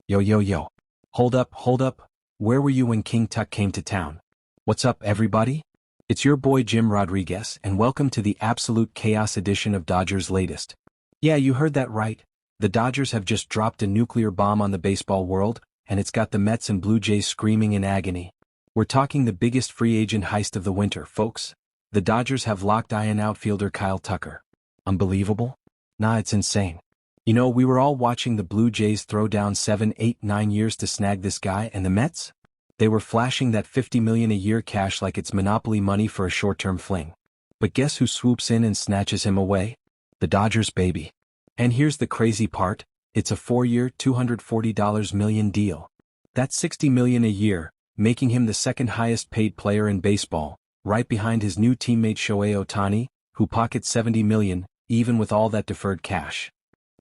Yo yo yo. Hold up, hold up. Where were you when King Tuck came to town? What's up, everybody? It's your boy Jim Rodriguez, and welcome to the Absolute Chaos edition of Dodgers Latest. Yeah, you heard that right. The Dodgers have just dropped a nuclear bomb on the baseball world, and it's got the Mets and Blue Jays screaming in agony. We're talking the biggest free agent heist of the winter, folks. The Dodgers have locked in outfielder Kyle Tucker. Unbelievable? Nah, it's insane. You know, we were all watching the Blue Jays throw down 7, 8, 9 years to snag this guy, and the Mets? They were flashing that $50 million a year cash like it's monopoly money for a short-term fling. But guess who swoops in and snatches him away? The Dodgers, baby. And here's the crazy part, it's a 4-year, $240 million deal. That's $60 million a year, making him the second highest paid player in baseball, right behind his new teammate Shohei Ohtani, who pockets $70 million, even with all that deferred cash.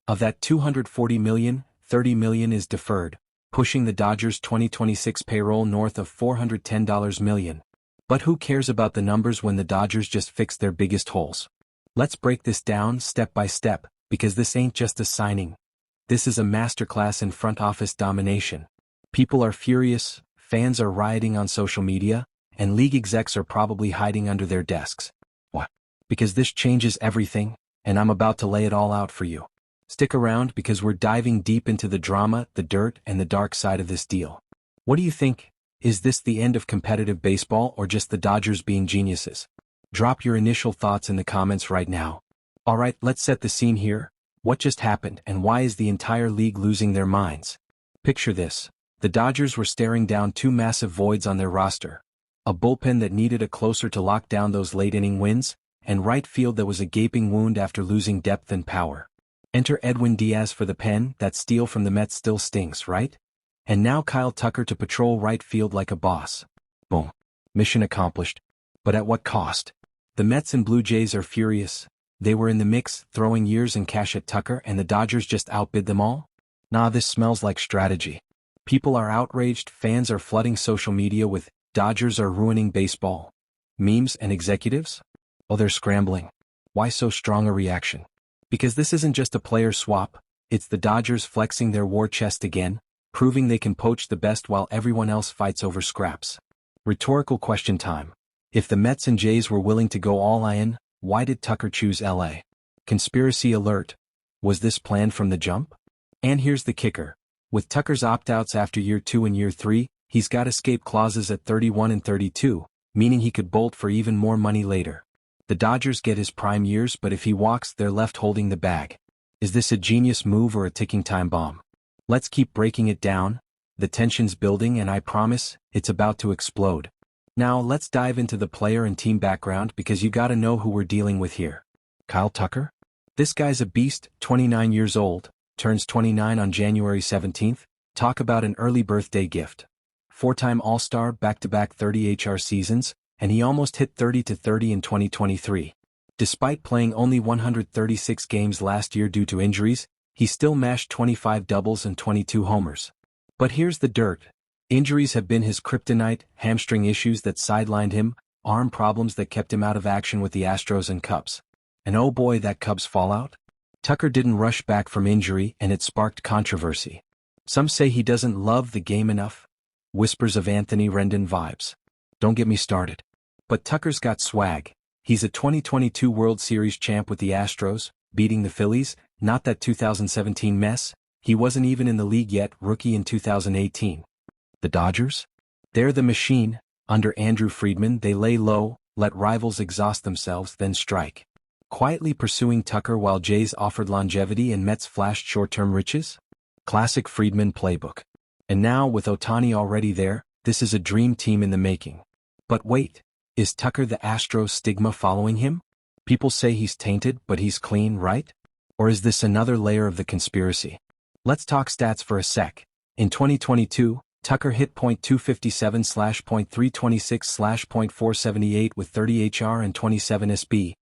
Of that $240 million, $30 million is deferred, pushing the Dodgers' 2026 payroll north of $410 million. But who cares about the numbers when the Dodgers just fixed their biggest holes? Let's break this down step by step, because this ain't just a signing. This is a masterclass in front office domination. People are furious, fans are rioting on social media, and league execs are probably hiding under their desks. What? Because this changes everything, and I'm about to lay it all out for you. Stick around because we're diving deep into the drama, the dirt, and the dark side of this deal. What do you think? Is this the end of competitive baseball or just the Dodgers being geniuses? Drop your initial thoughts in the comments right now. Alright, let's set the scene here. What just happened and why is the entire league losing their minds? Picture this. The Dodgers were staring down two massive voids on their roster. A bullpen that needed a closer to lock down those late-inning wins, and right field that was a gaping wound after losing depth and power. Enter Edwin Diaz for the pen. That steal from the Mets still stings, right? And now Kyle Tucker to patrol right field like a boss. Boom. Mission accomplished. But at what cost? The Mets and Blue Jays are furious. They were in the mix, throwing years and cash at Tucker, and the Dodgers just outbid them all? Nah, this smells like strategy. People are outraged, fans are flooding social media with "Dodgers are ruining baseball" memes, and executives? Oh, they're scrambling. Why so strong a reaction? Because this isn't just a player swap, it's the Dodgers flexing their war chest again, proving they can poach the best while everyone else fights over scraps. Rhetorical question time. If the Mets and Jays were willing to go all in, why did Tucker choose LA? Conspiracy alert. Was this planned from the jump? And here's the kicker. With Tucker's opt-outs after year 2 and year 3, he's got escape clauses at 31 and 32, meaning he could bolt for even more money later. The Dodgers get his prime years, but if he walks, they're left holding the bag. Is this a genius move or a ticking time bomb? Let's keep breaking it down. The tension's building and I promise, it's about to explode. Now let's dive into the player and team background because you gotta know who we're dealing with here. Kyle Tucker? This guy's a beast, 29 years old, turns 29 on January 17th. Talk about an early birthday gift. 4-time All-Star, back-to-back 30 HR seasons, and he almost hit 30-30 in 2023. Despite playing only 136 games last year due to injuries, he still mashed 25 doubles and 22 homers. But here's the dirt. Injuries have been his kryptonite, hamstring issues that sidelined him, arm problems that kept him out of action with the Astros and Cubs. And oh boy, that Cubs fallout? Tucker didn't rush back from injury and it sparked controversy. Some say he doesn't love the game enough. Whispers of Anthony Rendon vibes. Don't get me started. But Tucker's got swag. He's a 2022 World Series champ with the Astros, beating the Phillies, not that 2017 mess. He wasn't even in the league yet, rookie in 2018. The Dodgers? They're the machine. Under Andrew Friedman, they lay low, let rivals exhaust themselves, then strike. Quietly pursuing Tucker while Jays offered longevity and Mets flashed short-term riches? Classic Friedman playbook. And now, with Ohtani already there, this is a dream team in the making. But wait, is Tucker the Astros stigma following him? People say he's tainted, but he's clean, right? Or is this another layer of the conspiracy? Let's talk stats for a sec. In 2022, Tucker hit .257/.326/.478 with 30 HR and 27 SB.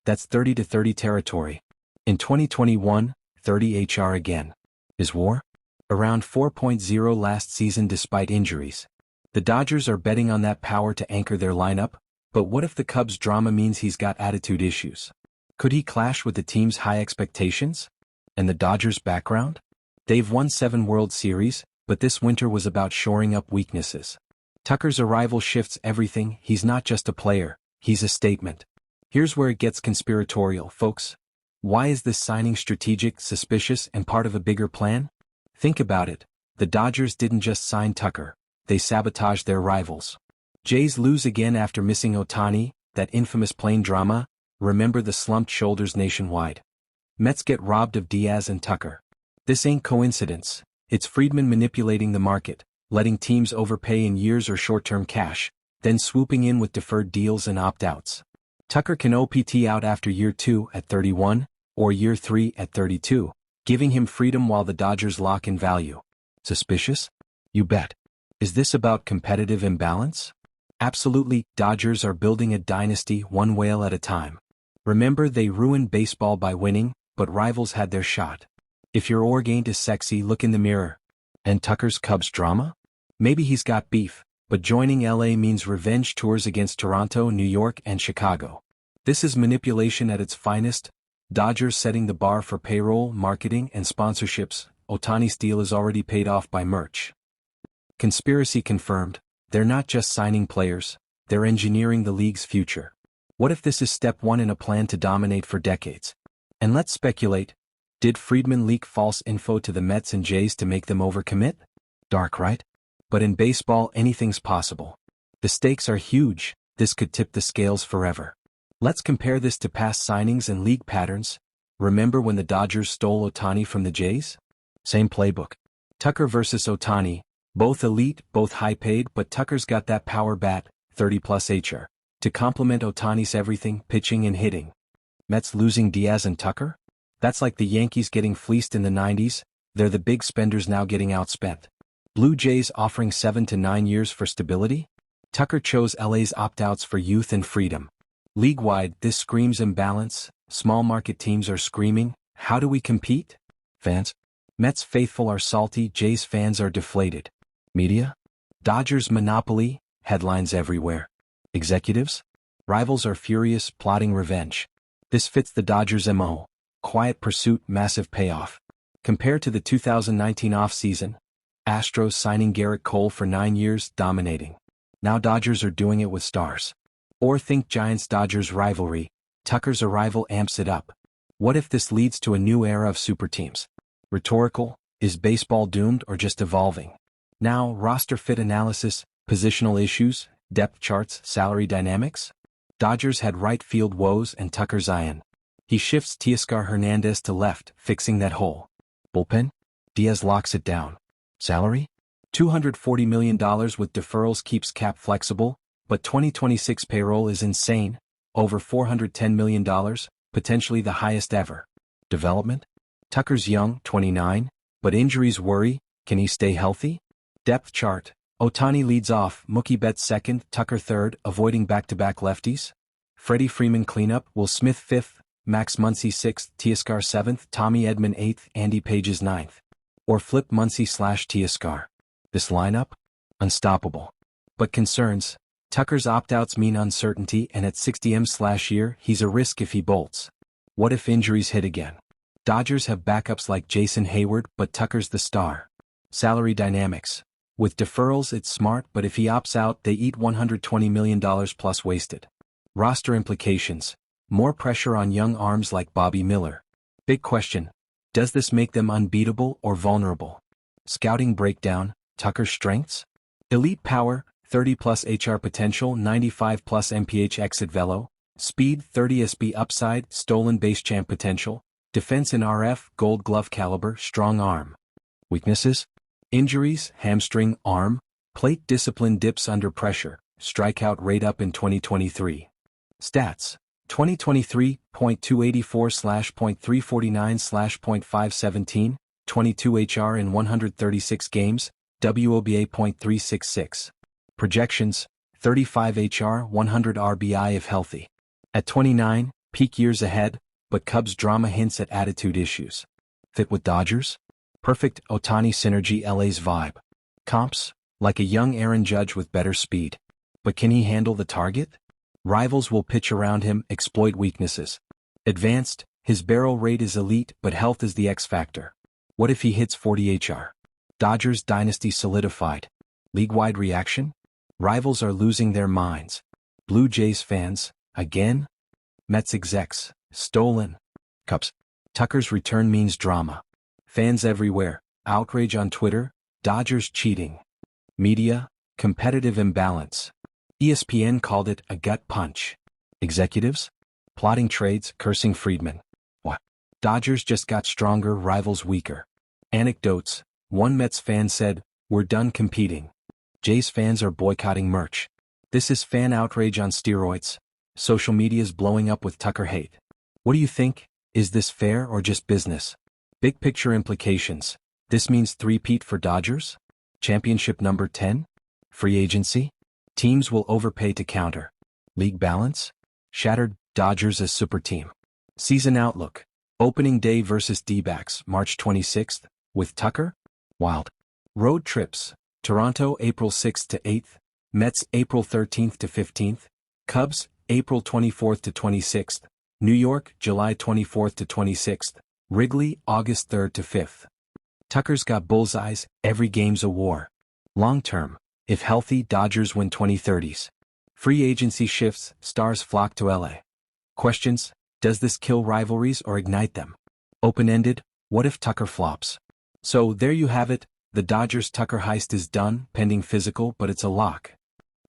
That's 30-30 territory. In 2021, 30 HR again. Is WAR? Around 4.0 last season despite injuries. The Dodgers are betting on that power to anchor their lineup, but what if the Cubs' drama means he's got attitude issues? Could he clash with the team's high expectations? And the Dodgers' background? They've won 7 World Series, But this winter was about shoring up weaknesses. Tucker's arrival shifts everything. He's not just a player, he's a statement. Here's where it gets conspiratorial, folks. Why is this signing strategic, suspicious, and part of a bigger plan? Think about it. The Dodgers didn't just sign Tucker, they sabotaged their rivals. Jays lose again after missing Ohtani, that infamous plane drama. Remember the slumped shoulders nationwide. Mets get robbed of Diaz and Tucker. This ain't coincidence. It's Friedman manipulating the market, letting teams overpay in years or short-term cash, then swooping in with deferred deals and opt-outs. Tucker can OPT out after year 2 at 31, or year 3 at 32, giving him freedom while the Dodgers lock in value. Suspicious? You bet. Is this about competitive imbalance? Absolutely. Dodgers are building a dynasty one whale at a time. Remember, they ruined baseball by winning, but rivals had their shot. If your org ain't as sexy, look in the mirror. And Tucker's Cubs drama? Maybe he's got beef, but joining LA means revenge tours against Toronto, New York, and Chicago. This is manipulation at its finest. Dodgers setting the bar for payroll, marketing, and sponsorships. Ohtani's deal is already paid off by merch. Conspiracy confirmed. They're not just signing players, they're engineering the league's future. What if this is step 1 in a plan to dominate for decades? And let's speculate. Did Friedman leak false info to the Mets and Jays to make them overcommit? Dark, right? But in baseball, anything's possible. The stakes are huge. This could tip the scales forever. Let's compare this to past signings and league patterns. Remember when the Dodgers stole Ohtani from the Jays? Same playbook. Tucker versus Ohtani, both elite, both high-paid, but Tucker's got that power bat, 30-plus HR, to complement Ohtani's everything, pitching and hitting. Mets losing Diaz and Tucker? That's like the Yankees getting fleeced in the 90s, they're the big spenders now getting outspent. Blue Jays offering 7 to 9 years for stability? Tucker chose LA's opt-outs for youth and freedom. League-wide, this screams imbalance. Small market teams are screaming, how do we compete? Fans? Mets faithful are salty, Jays fans are deflated. Media? Dodgers monopoly, headlines everywhere. Executives? Rivals are furious, plotting revenge. This fits the Dodgers' MO. Quiet pursuit, massive payoff. Compared to the 2019 offseason, Astros signing Garrett Cole for 9 years, dominating. Now Dodgers are doing it with stars. Or think Giants-Dodgers rivalry, Tucker's arrival amps it up. What if this leads to a new era of super teams? Rhetorical, is baseball doomed or just evolving? Now, roster fit analysis, positional issues, depth charts, salary dynamics? Dodgers had right field woes and Tucker Zion. He shifts Teoscar Hernandez to left, fixing that hole. Bullpen? Diaz locks it down. Salary? $240 million with deferrals keeps cap flexible, but 2026 payroll is insane, over $410 million, potentially the highest ever. Development? Tucker's young, 29, but injuries worry, can he stay healthy? Depth chart. Ohtani leads off, Mookie Betts second, Tucker third, avoiding back-to-back lefties. Freddie Freeman cleanup, Will Smith fifth, Max Muncy sixth, Teoscar seventh, Tommy Edman eighth, Andy Pages ninth. Or flip Muncy/Teoscar. This lineup? Unstoppable. But concerns. Tucker's opt-outs mean uncertainty, and at 60 M/year, he's a risk if he bolts. What if injuries hit again? Dodgers have backups like Jason Hayward, but Tucker's the star. Salary dynamics. With deferrals it's smart, but if he opts out they eat $120 million plus wasted. Roster implications. More pressure on young arms like Bobby Miller. Big question. Does this make them unbeatable or vulnerable? Scouting breakdown. Tucker's strengths? Elite power, 30-plus HR potential, 95-plus MPH exit velo, speed, 30 SB upside, stolen base champ potential, defense in RF, gold glove caliber, strong arm. Weaknesses? Injuries, hamstring, arm, plate discipline dips under pressure, strikeout rate up in 2023. Stats. 2023, .284/.349/.517, 22 HR in 136 games, WOBA .366. Projections, 35 HR, 100 RBI if healthy. At 29, peak years ahead, but Cubs drama hints at attitude issues. Fit with Dodgers? Perfect Ohtani synergy, LA's vibe. Comps? Like a young Aaron Judge with better speed. But can he handle the target? Rivals will pitch around him, exploit weaknesses. Advanced, his barrel rate is elite, but health is the X factor. What if he hits 40 HR? Dodgers dynasty solidified. League-wide reaction? Rivals are losing their minds. Blue Jays fans, again? Mets execs, stolen. Cubs. Tucker's return means drama. Fans everywhere, outrage on Twitter, Dodgers cheating. Media, competitive imbalance. ESPN called it a gut punch. Executives? Plotting trades, cursing Friedman. What? Dodgers just got stronger, rivals weaker. Anecdotes. One Mets fan said, "We're done competing." Jays fans are boycotting merch. This is fan outrage on steroids. Social media's blowing up with Tucker hate. What do you think? Is this fair or just business? Big picture implications. This means three-peat for Dodgers? Championship number 10? Free agency? Teams will overpay to counter. League balance? Shattered, Dodgers as super team. Season outlook. Opening day versus D-backs, March 26th, with Tucker? Wild. Road trips. Toronto, April 6th to 8th. Mets, April 13th to 15th. Cubs, April 24th to 26th. New York, July 24th to 26th. Wrigley, August 3rd to 5th. Tucker's got bullseyes, every game's a war. Long term, if healthy, Dodgers win 2030s. Free agency shifts, stars flock to LA. Questions, does this kill rivalries or ignite them? Open-ended, what if Tucker flops? So there you have it, the Dodgers-Tucker heist is done, pending physical, but it's a lock.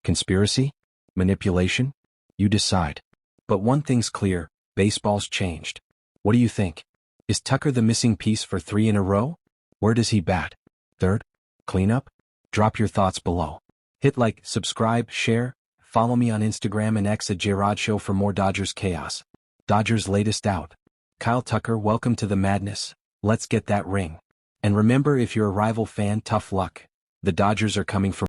Conspiracy? Manipulation? You decide. But one thing's clear, baseball's changed. What do you think? Is Tucker the missing piece for 3 in a row? Where does he bat? Third? Cleanup? Drop your thoughts below. Hit like, subscribe, share, follow me on Instagram and X at JRodShow for more Dodgers chaos. Dodgers latest out. Kyle Tucker, welcome to the madness. Let's get that ring. And remember, if you're a rival fan, tough luck. The Dodgers are coming for